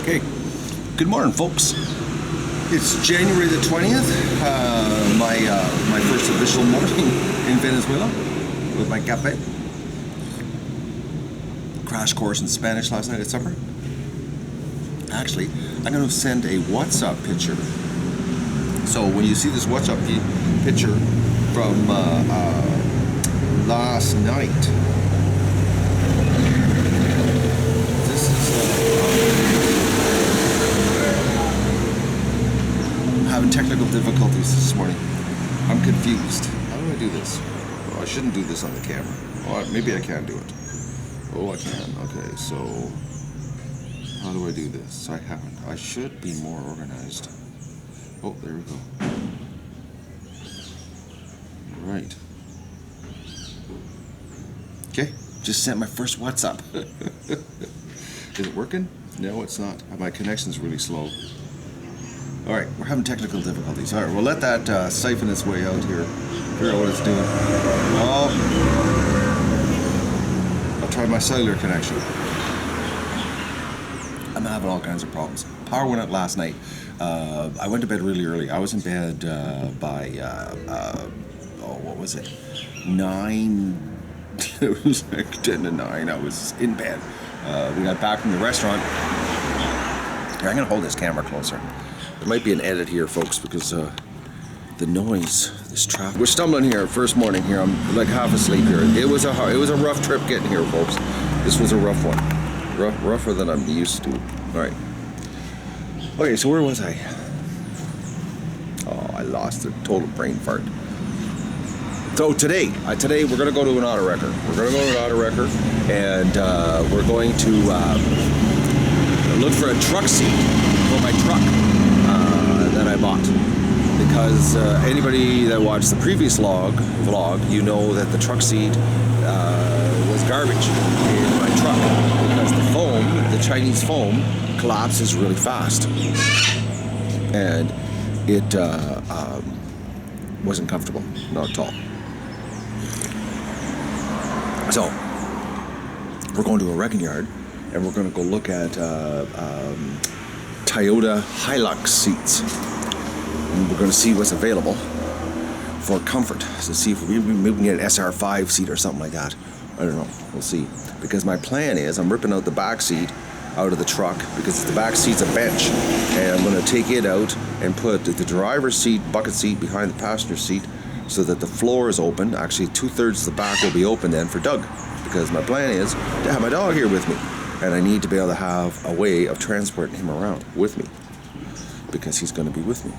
Okay, good morning, folks. It's January the 20th, my first official morning in Venezuela with my cafe. Crash course in Spanish last night at supper. Actually, I'm going to send a WhatsApp picture. So when you see this WhatsApp picture from last night, this is having technical difficulties this morning. I'm confused. How do I do this? Oh, I shouldn't do this on the camera. Oh, maybe I can do it. Oh, I can. Okay, so how do I do this? I haven't. I should be more organized. Oh, there we go. Right. Okay, just sent my first WhatsApp. Is it working? No, it's not. My connection's really slow. All right, we're having technical difficulties. All right, we'll let that siphon its way out here. Figure out what it's doing. Oh, I'll try my cellular connection. I'm having all kinds of problems. Power went out last night. I went to bed really early. I was in bed by, what was it? 9. It was like 10 to 9. I was in bed. We got back from the restaurant. Here, I'm going to hold this camera closer. There might be an edit here, folks, because the noise, this traffic. We're stumbling here, first morning here. I'm like half asleep here. It was a rough trip getting here, folks. This was a rough one, rougher than I'm used to. All right. Okay, so where was I? Oh, I lost a total brain fart. So today we're gonna go to an auto wrecker. We're gonna go to an auto wrecker, and we're going to look for a truck seat for my truck that I bought. Because anybody that watched the previous vlog, you know that the truck seat was garbage in my truck because the foam, the Chinese foam, collapses really fast, and it wasn't comfortable, not at all. So we're going to a wrecking yard, and we're going to go look at Toyota Hilux seats. And we're going to see what's available for comfort, to see if maybe we can get an SR5 seat or something like that. I don't know. We'll see. Because my plan is I'm ripping out the back seat out of the truck, because the back seat's a bench, and I'm going to take it out and put the driver's seat, bucket seat, behind the passenger seat, so that the floor is open. Actually, 2/3 of the back will be open then for Doug, because my plan is to have my dog here with me, and I need to be able to have a way of transporting him around with me, because he's going to be with me.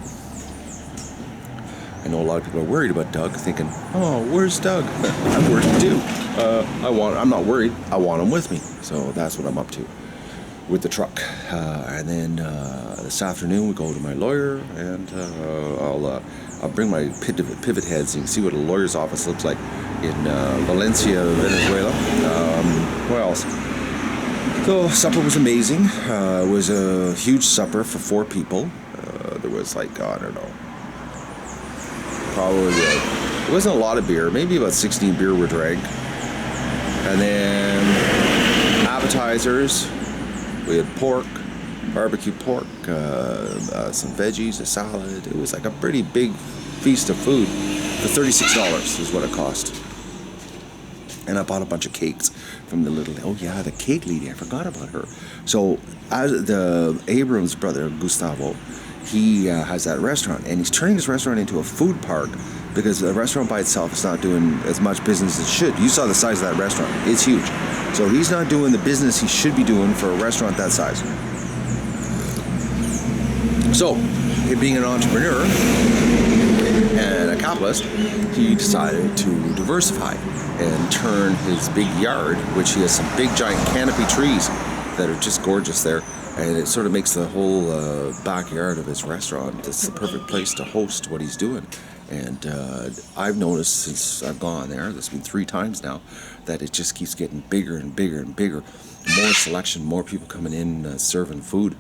I know a lot of people are worried about Doug, thinking, "Oh, where's Doug?" I'm worried too. I'm not worried. I want him with me, so that's what I'm up to with the truck. And then this afternoon we go to my lawyer, and I'll bring my pivot head so you can see what a lawyer's office looks like in Valencia, Venezuela. What else? So supper was amazing. It was a huge supper for 4 people. There was like, I don't know, probably it wasn't a lot of beer, maybe about 16 beer were drank. And then appetizers, we had pork, barbecue pork, some veggies, a salad. It was like a pretty big feast of food for $36 is what it cost. And I bought a bunch of cakes from the the cake lady, I forgot about her. So the Abrams brother, Gustavo, he has that restaurant, and he's turning his restaurant into a food park, because the restaurant by itself is not doing as much business as it should. You saw the size of that restaurant. It's huge. So he's not doing the business he should be doing for a restaurant that size. So, him being an entrepreneur and a capitalist, he decided to diversify and turn his big yard, which he has some big giant canopy trees that are just gorgeous there, and it sort of makes the whole backyard of his restaurant, it's the perfect place to host what he's doing. And I've noticed since I've gone there, there's been 3 times now, that it just keeps getting bigger and bigger and bigger. More selection, more people coming in, serving food.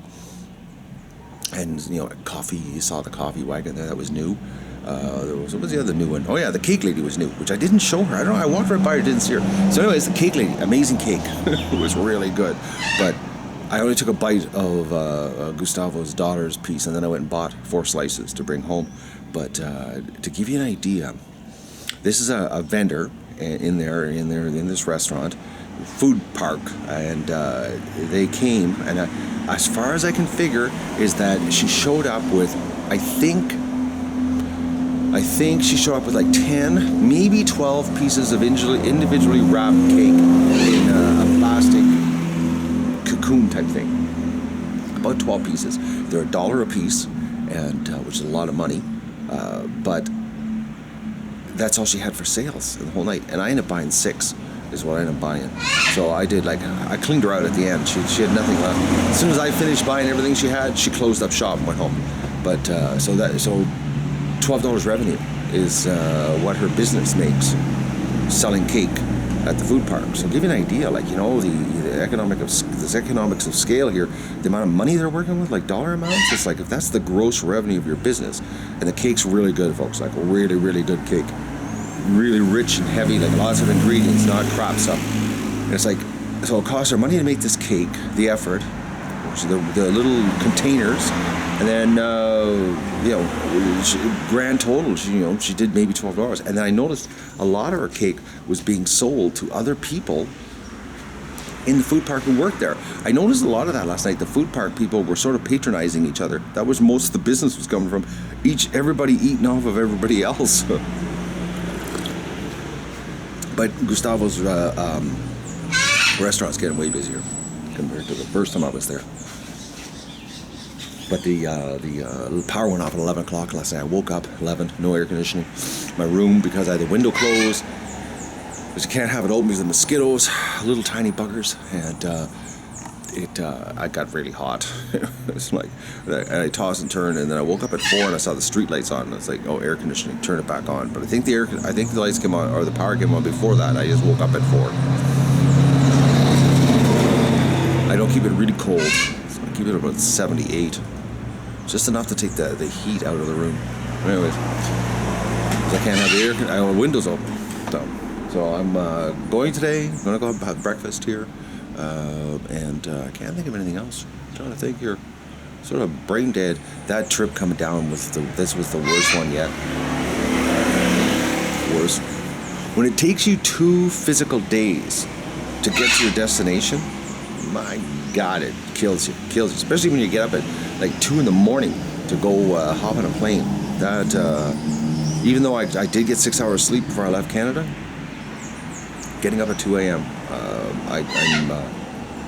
And, coffee, you saw the coffee wagon there, that was new. What was the other new one? Oh yeah, the cake lady was new, which I didn't show her. I don't know, I walked right by her, didn't see her. So anyways, the cake lady, amazing cake. It was really good. But I only took a bite of Gustavo's daughter's piece, and then I went and bought 4 slices to bring home. But to give you an idea, this is a vendor in this restaurant, food park, and they came, and as far as I can figure is that she showed up with, I think she showed up with like 10, maybe 12 pieces of individually wrapped cake in a plastic cocoon type thing. About 12 pieces. They're $1 a piece, and which is a lot of money. But that's all she had for sales the whole night, and I ended up buying 6. Is what I ended up buying. So I did, like, I cleaned her out at the end. She had nothing left. As soon as I finished buying everything she had, she closed up shop and went home. But so $12 revenue is what her business makes selling cake at the food park. So give you an idea, like, you know, the economics of scale here, the amount of money they're working with, like dollar amounts. It's like, if that's the gross revenue of your business, and the cake's really good, folks, like really, really good cake. Really rich and heavy, like lots of ingredients, not crap stuff. And it's like, so it costs her money to make this cake, the effort, which the little containers, and then grand total, she did maybe $12. And then I noticed a lot of her cake was being sold to other people in the food park who worked there. I noticed a lot of that last night. The food park people were sort of patronizing each other. That was most of the business was coming from everybody eating off of everybody else. But Gustavo's restaurant's getting way busier compared to the first time I was there. But the power went off at 11 o'clock last night. I woke up 11, no air conditioning. My room, because I had the window closed, because you can't have it open because of mosquitoes, little tiny buggers, and I got really hot. It's like, and I tossed and turned, and then I woke up at 4 and I saw the street lights on, and it's like, oh, air conditioning, turn it back on. But I think the lights came on, or the power came on before that. I just woke up at 4. I don't keep it really cold, so I keep it about 78, just enough to take the heat out of the room. Anyways, I can't have the windows open, so I'm going today. I'm gonna go have breakfast here. And I can't think of anything else. I'm trying to think here. Sort of brain dead. That trip coming down this was the worst one yet. Worst. When it takes you 2 physical days to get to your destination, my God, it kills you. Especially when you get up at like 2 in the morning to go hop on a plane. That even though I did get 6 hours sleep before I left Canada, getting up at 2 a.m.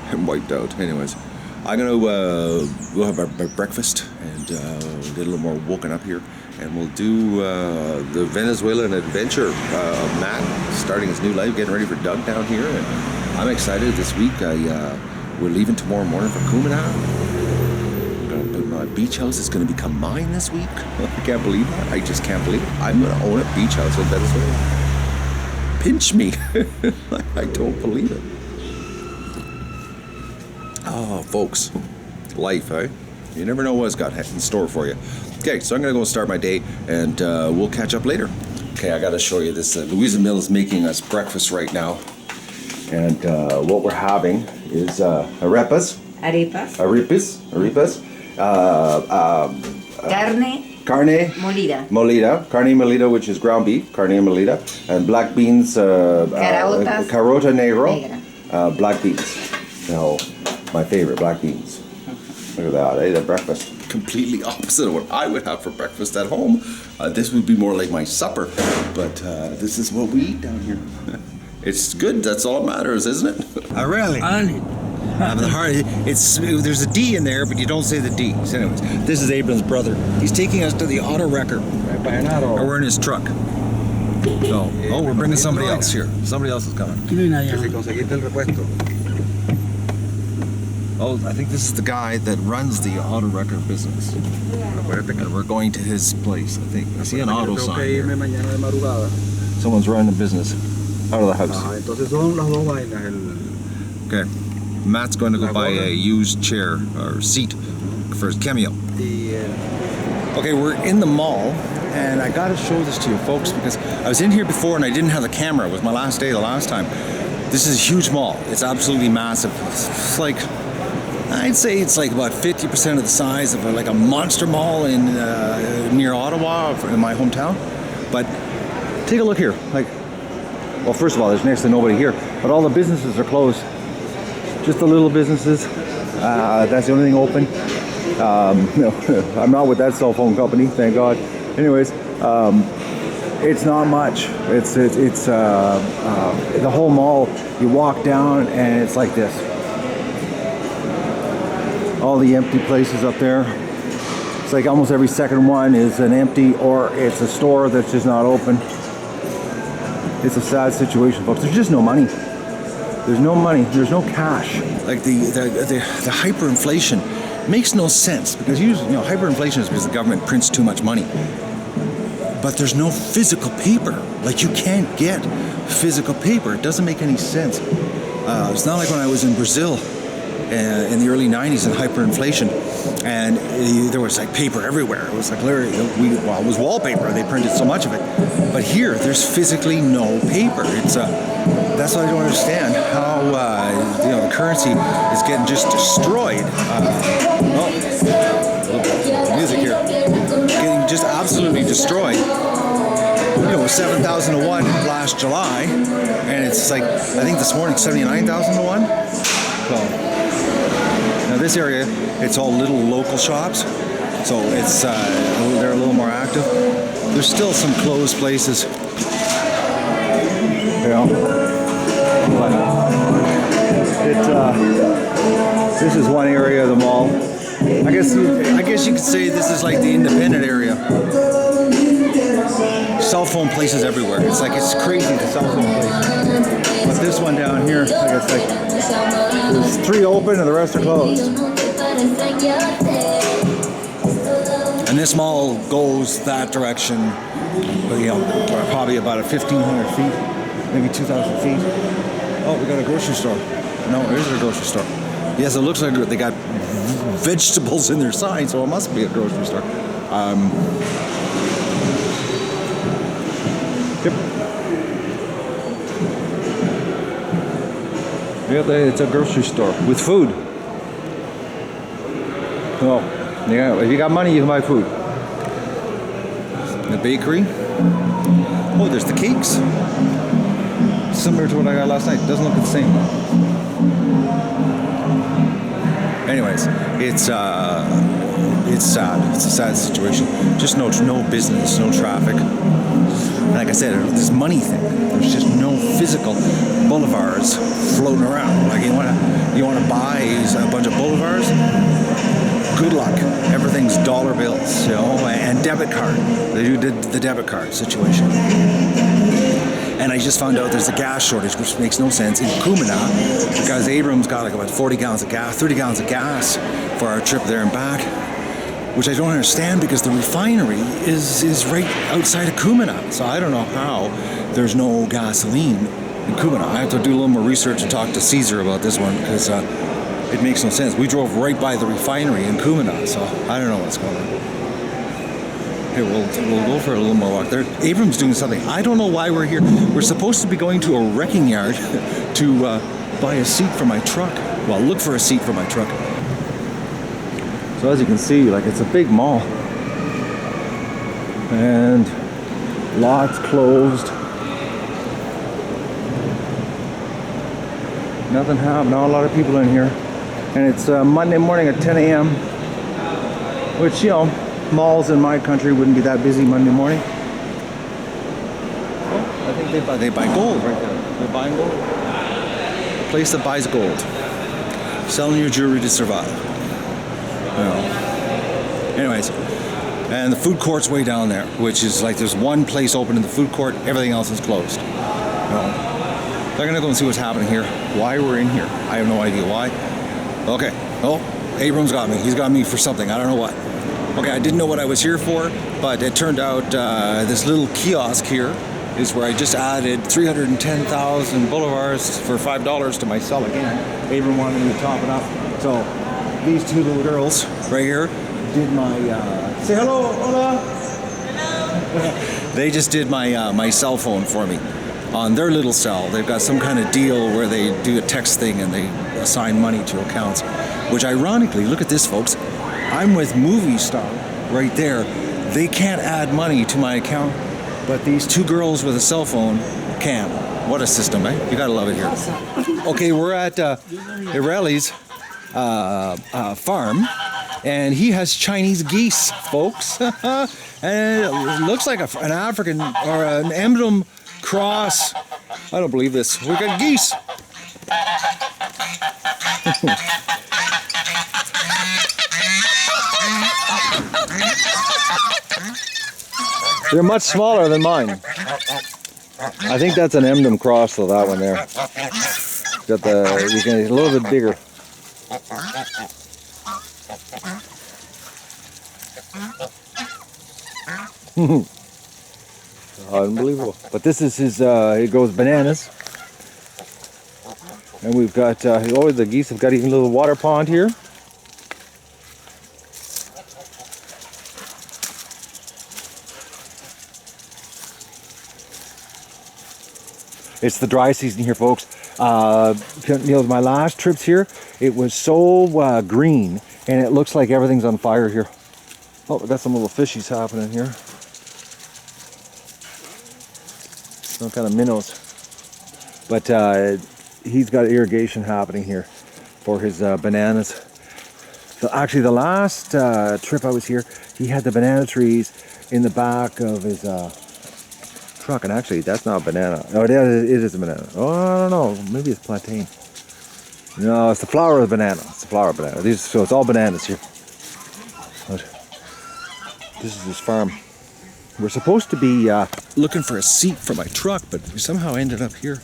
I'm wiped out. Anyways, I'm gonna we'll have our breakfast and get a little more woken up here, and we'll do the Venezuelan adventure of Matt starting his new life, getting ready for Doug down here, and I'm excited. This week we're leaving tomorrow morning for Kumana. My beach house is going to become mine this week. I can't believe that. I just can't believe it. I'm going to own a beach house in Venezuela. Pinch me. I don't believe it. Oh, folks, life, eh? You never know what's got in store for you. Okay, so I'm going to go start my day, and we'll catch up later. Okay, I got to show you this. Louisa Mill is making us breakfast right now, and what we're having is arepas. Carne molida, which is ground beef, carne molida, and black beans, carota negro, black beans. No, my favorite, black beans. Look at that, I ate at breakfast. Completely opposite of what I would have for breakfast at home. This would be more like my supper, but this is what we eat down here. It's good, that's all that matters, isn't it? Really? The heart, there's a D in there, but you don't say the D. So anyways, this is Abram's brother. He's taking us to the auto wrecker. Or we're in his truck. So, we're bringing somebody else here. Somebody else is coming. Oh, I think this is the guy that runs the auto wrecker business. And we're going to his place, I think. I see an auto sign here. Someone's running the business out of the house. Okay. Matt's going to go buy a used chair or seat for his cameo. Okay, we're in the mall, and I got to show this to you folks because I was in here before and I didn't have the camera. It was my last day the last time. This is a huge mall. It's absolutely massive. It's like I'd say it's like about 50% of the size of like a monster mall in near Ottawa, in my hometown. But take a look here. Like, well, first of all, there's next to nobody here, but all the businesses are closed. Just the little businesses. That's the only thing open. No, I'm not with that cell phone company, thank God. Anyways, it's not much. It's the whole mall. You walk down and it's like this. All the empty places up there. It's like almost every second one is an empty, or it's a store that's just not open. It's a sad situation, folks. There's just no money. There's no money. There's no cash. Like the hyperinflation makes no sense, because usually, hyperinflation is because the government prints too much money. But there's no physical paper. Like, you can't get physical paper. It doesn't make any sense. It's not like when I was in Brazil in the early 90s in hyperinflation, and there was like paper everywhere. It was like literally, it was wallpaper. They printed so much of it. But here, there's physically no paper. That's what I don't understand, how the currency is getting just destroyed. Music here, getting just absolutely destroyed. It was 7,000 to 1 last July, and it's like, I think this morning 79,000 to 1. So now this area, it's all little local shops, so it's they're a little more active. There's still some closed places. But this is one area of the mall. I guess you could say this is like the independent area. Cell phone places everywhere. It's like, it's crazy, the cell phone places. But this one down here, I guess like there's 3 open and the rest are closed. And this mall goes that direction, probably about 1,500 feet, maybe 2,000 feet. Oh, we got a grocery store. No, there isn't a grocery store. Yes, it looks like they got vegetables in their sign, so it must be a grocery store. Yep. Yeah, it's a grocery store with food. Well, yeah, if you got money, you can buy food. The bakery. Oh, there's the cakes. Similar to what I got last night. Doesn't look the same. Anyways, it's sad. It's a sad situation. Just no business, no traffic. Like I said, this money thing. There's just no physical boulevards floating around. Like, you want to buy a bunch of boulevards? Good luck. Everything's dollar bills, and debit card. They do the debit card situation. And I just found out there's a gas shortage, which makes no sense, in Kumina, because Abrams got like about 30 gallons of gas for our trip there and back, which I don't understand, because the refinery is right outside of Kumina. So I don't know how there's no gasoline in Kumina. I have to do a little more research and talk to Caesar about this one, because it makes no sense. We drove right by the refinery in Kumina, so I don't know what's going on. Okay, we'll go for a little more walk there. Abram's doing something. I don't know why we're here. We're supposed to be going to a wrecking yard to buy a seat for my truck. Well, look for a seat for my truck. So as you can see, like, it's a big mall. And lots closed. Nothing happened. Not a lot of people in here. And it's Monday morning at 10 a.m. Which, malls in my country wouldn't be that busy Monday morning. Oh, I think they buy gold right there. They're buying gold. A place that buys gold. Selling your jewelry to survive. Anyways, and the food court's way down there, which is like, there's one place open in the food court, everything else is closed. They're gonna go and see what's happening here. Why we're in here, I have no idea why. Okay. Oh, Abrams got me. He's got me for something. I don't know what. Okay, I didn't know what I was here for, but it turned out this little kiosk here is where I just added 310,000 boulevards for $5 to my cell again. Abram wanted me to top it up. So these 2 little girls right here did my, say hello, hola. Hello. They just did my my cell phone for me on their little cell. They've got some kind of deal where they do a text thing and they assign money to accounts. Which ironically, look at this, folks. I'm with Movie Star right there. They can't add money to my account, but these two girls with a cell phone can. What a system, eh? You gotta love it here. Okay, we're at Ireli's farm, and he has Chinese geese, folks. And it looks like an African or an emblem cross. I don't believe this. We got geese. They're much smaller than mine. I think that's an emblem cross, though. That one there. Got you can a little bit bigger. Unbelievable. But this is his. It goes bananas. And we've got. Oh, the geese have got even a little water pond here. It's the dry season here, folks. My last trips here, it was so green, and it looks like everything's on fire here. Oh, we got some little fishies happening here. Some kind of minnows. But he's got irrigation happening here for his bananas. So actually, the last trip I was here, he had the banana trees in the back of his truck, and actually that's not a banana. Oh, it is a banana. Oh, I don't know, maybe it's plantain. No, it's the flower of the banana. It's the flower of banana. So it's all bananas here. But this is his farm. We're supposed to be looking for a seat for my truck, but we somehow ended up here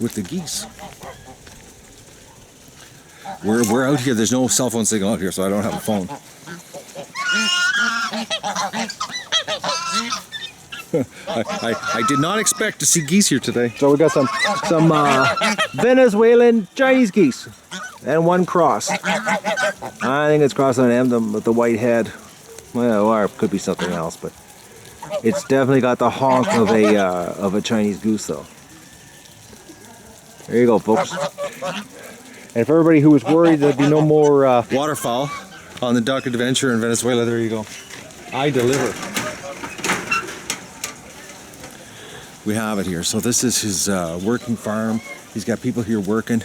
with the geese. We're out here. There's no cell phone signal out here, so I don't have a phone. I did not expect to see geese here today. So we got some Venezuelan Chinese geese and one cross. I think it's crossed on an emblem with the white head. Well, or it could be something else, but it's definitely got the honk of a Chinese goose, though. There you go, folks. And for everybody who was worried there'd be no more waterfowl on the Duck Adventure in Venezuela, there you go. I deliver. We have it here. So this is his working farm. He's got people here working.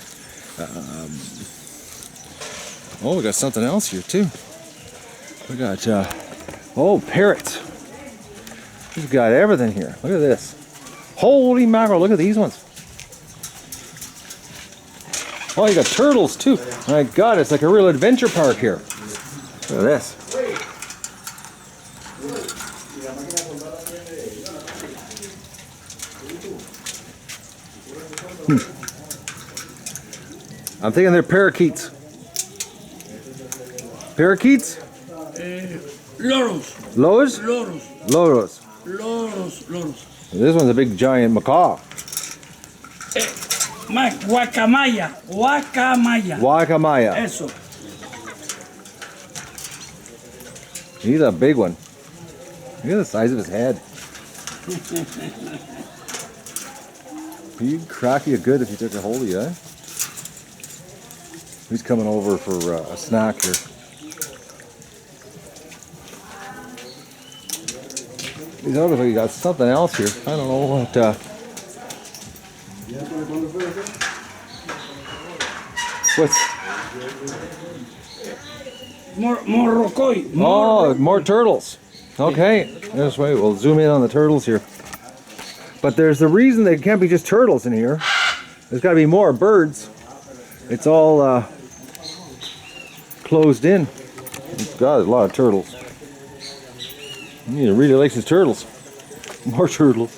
Oh, we got something else here too. We got parrots. He's got everything here. Look at this. Holy mackerel! Look at these ones. Oh, you got turtles too. My God, it's like a real adventure park here. Look at this. I'm thinking they're parakeets. Parakeets? Loros. Loros? Loros. Loros. Loros. This one's a big giant macaw. Guacamaya. Guacamaya. Eso. He's a big one. Look at the size of his head. He'd crack you good if he took a hold of you, eh? He's coming over for a snack here. He's obviously got something else here. I don't know what. What's? More rocoi. Oh, more turtles. Okay, this way we'll zoom in on the turtles here. But there's the reason there can't be just turtles in here. There's got to be more birds. It's all closed in. God, there's a lot of turtles. He really likes his turtles. More turtles.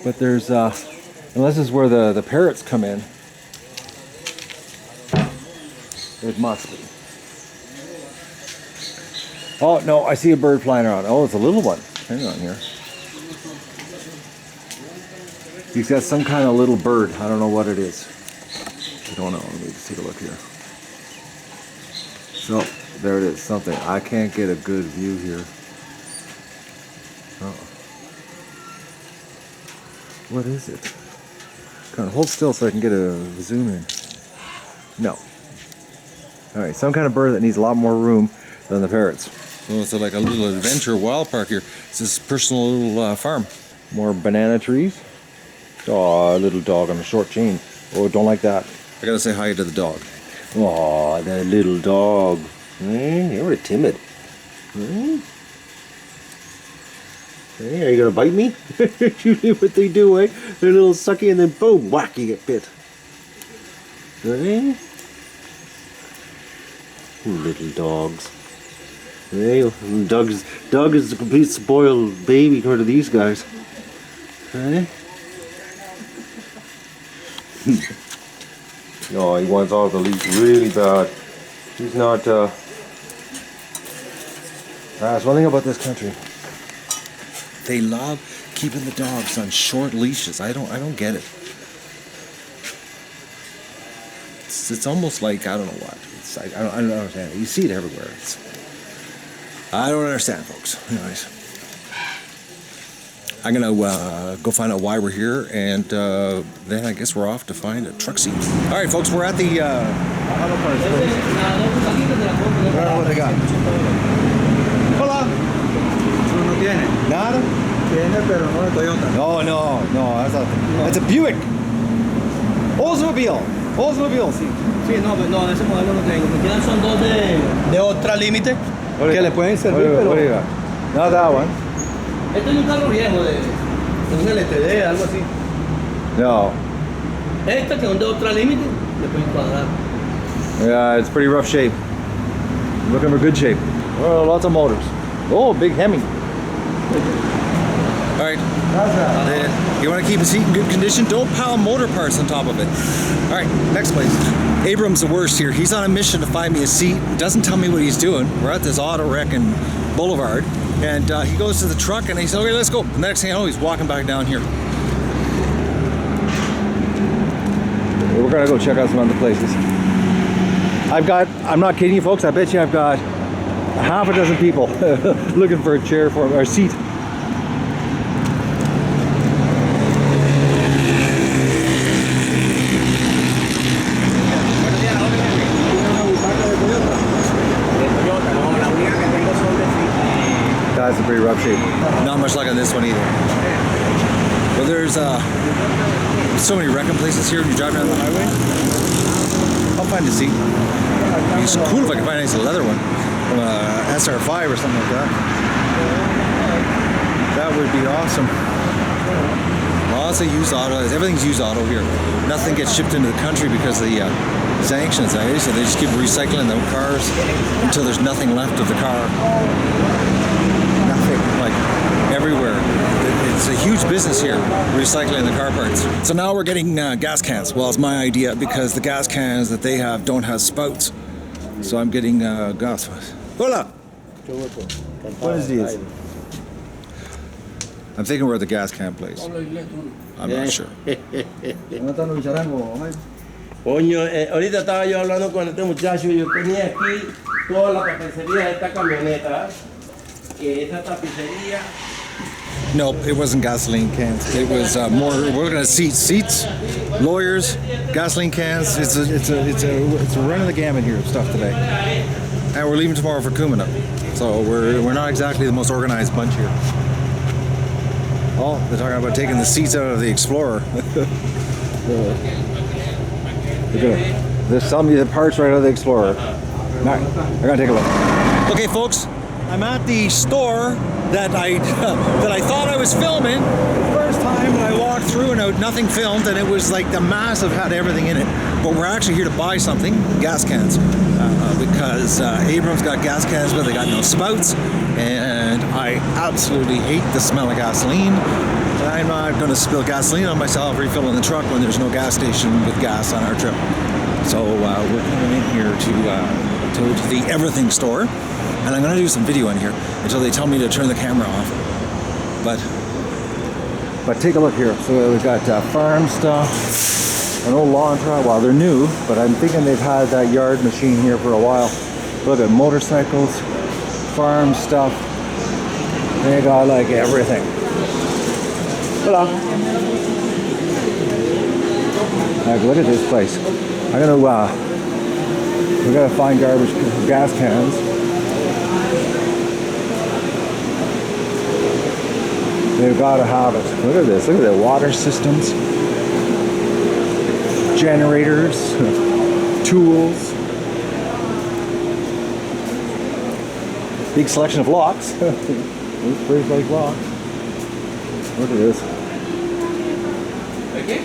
But there's, unless this is where the parrots come in, it must be. Oh, no, I see a bird flying around. Oh, it's a little one. Hang on here. He's got some kind of little bird. I don't know what it is. I don't know. Let me just take a look here. So, there it is. Something. I can't get a good view here. What is it? Kind of hold still so I can get a zoom in. No. Alright, some kind of bird that needs a lot more room than the parrots. Oh, it's like a little adventure wild park here. It's this personal little farm. More banana trees. Oh, a little dog on a short chain. Oh, don't like that. I gotta say hi to the dog. Oh, that little dog. You're really timid. Hey, are you gonna bite me? Usually what they do, eh? They're a little sucky and then boom, whack, you get bit. Hey? Little dogs. Hey, Doug is a complete spoiled baby compared to these guys. Hey? No, he wants all the leash really bad. He's not, that's one thing about this country. They love keeping the dogs on short leashes. I don't get it. It's almost like, I don't know what. It's like, I don't understand it. You see it everywhere. I don't understand, folks. Anyways. I'm going to go find out why we're here, and then I guess we're off to find a truck seat. All right, folks, we're at the auto parts place. I don't know what they got. Hola. No tiene. Nada? Tiene, pero no de Toyota. No, that's a Buick. Oldsmobile, sí. Sí, no, no, ese modelo no tengo. Me quedan son dos de Ultra Límite que le pueden servir, pero... Not that one. Este es un carro viejo de un LTD, algo así. No. Este que es un de Ultra Límite, le pueden cuadrar. Yeah, it's pretty rough shape. Looking for good shape. Well, lots of motors. Oh, big Hemi. All right. You want to keep a seat in good condition? Don't pile motor parts on top of it. All right, next place. Abram's the worst here. He's on a mission to find me a seat. Doesn't tell me what he's doing. We're at this auto wrecking boulevard, and he goes to the truck and he says, "Okay, let's go." The next thing I know, he's walking back down here. We're gonna go check out some other places. I'm not kidding you, folks. I bet you I've got half a dozen people looking for a chair for or a seat. That's a pretty rough shape. Not much luck on this one either. Well, there's so many wrecking places here when you're driving down the highway. I'll find a seat. It's cool if I can find a nice leather one from a SR5 or something like that. That would be awesome. Lots of used auto. Everything's used auto here. Nothing gets shipped into the country because of the sanctions. So they just keep recycling the cars until there's nothing left of the car. Nothing, like everywhere. It's a huge business here, recycling the car parts. So now we're getting gas cans. Well, it's my idea because the gas cans that they have don't have spouts. So I'm getting gas. Hola! Buenos dias. I'm thinking we're at the gas can place. I'm not sure. Coño, ahorita estaba yo hablando con este muchacho y yo tenía aquí toda la tapicería de esta camioneta. Que esta tapicería. Nope, it wasn't gasoline cans. It was more. We're looking at seats, lawyers, gasoline cans. It's a run of the gamut here of stuff today. And we're leaving tomorrow for Kumina, so we're not exactly the most organized bunch here. Oh, they're talking about taking the seats out of the Explorer. They're selling me the parts right out of the Explorer. All right, I gotta take a look. Okay, folks, I'm at the store that I thought I was filming the first time when I walked through and nothing filmed, and it was like the massive had everything in it. But we're actually here to buy something, gas cans, because Abram's got gas cans but they got no spouts, and I absolutely hate the smell of gasoline. I'm not going to spill gasoline on myself refilling the truck when there's no gas station with gas on our trip. So we're coming in here to the everything store. And I'm going to do some video in here until they tell me to turn the camera off. But take a look here. So we've got farm stuff, an old Elantra. Well, they're new, but I'm thinking they've had that yard machine here for a while. Look at motorcycles, farm stuff. They got like everything. Hello. Like, look at this place. I'm gonna, we gotta find garbage gas cans. They've got to have it. Look at this. Look at the water systems, generators, tools. Big selection of locks. Pretty like locks. Look at this. Okay.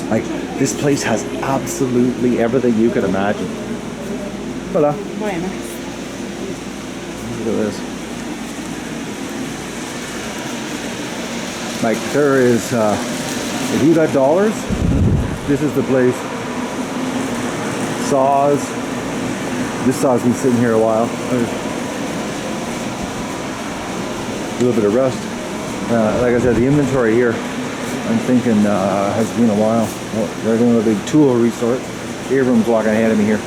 Like, this place has absolutely everything you could imagine. Hola. Bueno. Look at this. Like, there is, if you got dollars, this is the place. Saws. This saw's been sitting here a while. A little bit of rust. Like I said, the inventory here, I'm thinking, has been a while. Well, they're doing a big tool resort. Abram's walking ahead of me here.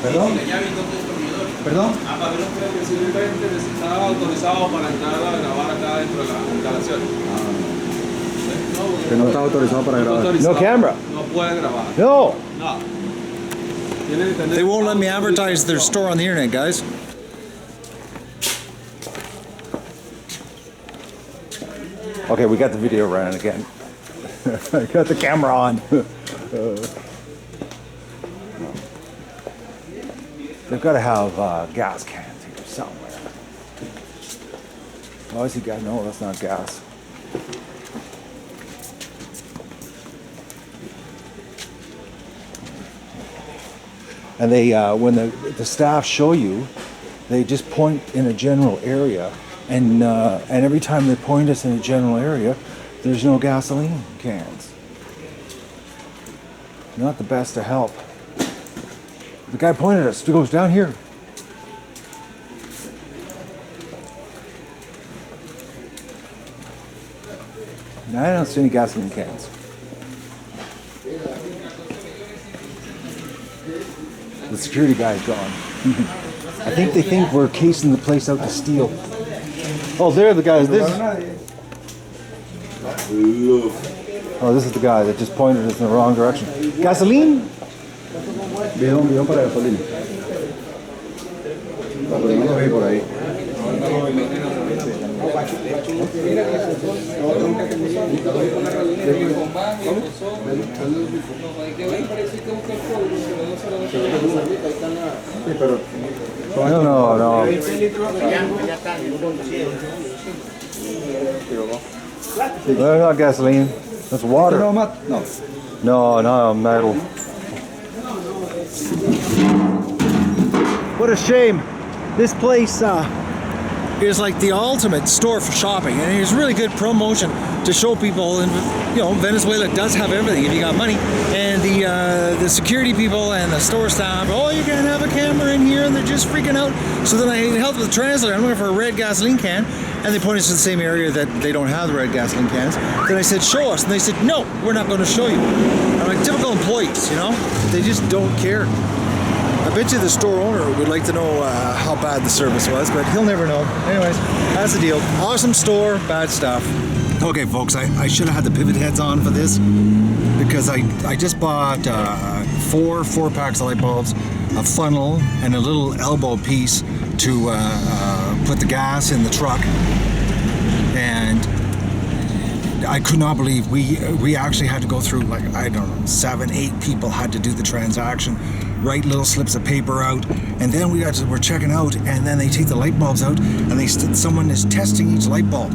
¿Perdón? ¿Perdón? Para ver que posiblemente necesitaba autorizado para entrar a grabar acá dentro de la instalación. Que no está autorizado para grabar. Autorizado. No camera. No puede grabar. No. No. Tiene que tener- They won't let me advertise their store on the internet, guys. Okay, we got the video running again. I got the camera on. They've got to have gas cans here somewhere. Oh, I see gas. No, that's not gas. And they, when the staff show you, they just point in a general area, and every time they point us in a general area, there's no gasoline cans. Not the best to help. The guy pointed us. He goes down here. No, I don't see any gasoline cans. The security guy's gone. I think they think we're casing the place out to steal. Oh, there the guys. Oh, this is the guy that just pointed us in the wrong direction. Gasoline? Bidón para gasolina. Por ahí. No. That's not gasoline. That's water. No, metal. What a shame. This place is like the ultimate store for shopping, and it's really good promotion to show people. And you know, Venezuela does have everything if you got money. And the security people and the store staff, oh, you can't have a camera in here, and they're just freaking out. So then I helped with the translator. I'm looking for a red gasoline can, and they pointed us to the same area that they don't have the red gasoline cans. Then I said, show us, and they said, no, we're not going to show you. I'm like, typical employees, you know, they just don't care. I bet you the store owner would like to know how bad the service was, but he'll never know. Anyways, that's the deal. Awesome store, bad stuff. Okay, folks, I should have had the pivot heads on for this because I just bought four packs of light bulbs, a funnel, and a little elbow piece to put the gas in the truck. And I could not believe we actually had to go through, like, I don't know, 7-8 people had to do the transaction, write little slips of paper out, and then we're checking out, and then they take the light bulbs out, and someone is testing each light bulb.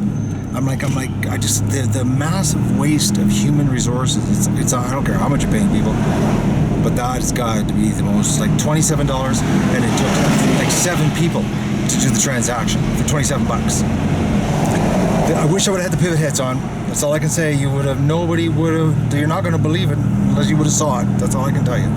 I'm like, the massive waste of human resources. It's I don't care how much you're paying people, but that has got to be the most, like $27, and it took like 7 people to do the transaction for $27. I wish I would have had the pivot heads on. That's all I can say. You're not going to believe it unless you would have saw it. That's all I can tell you.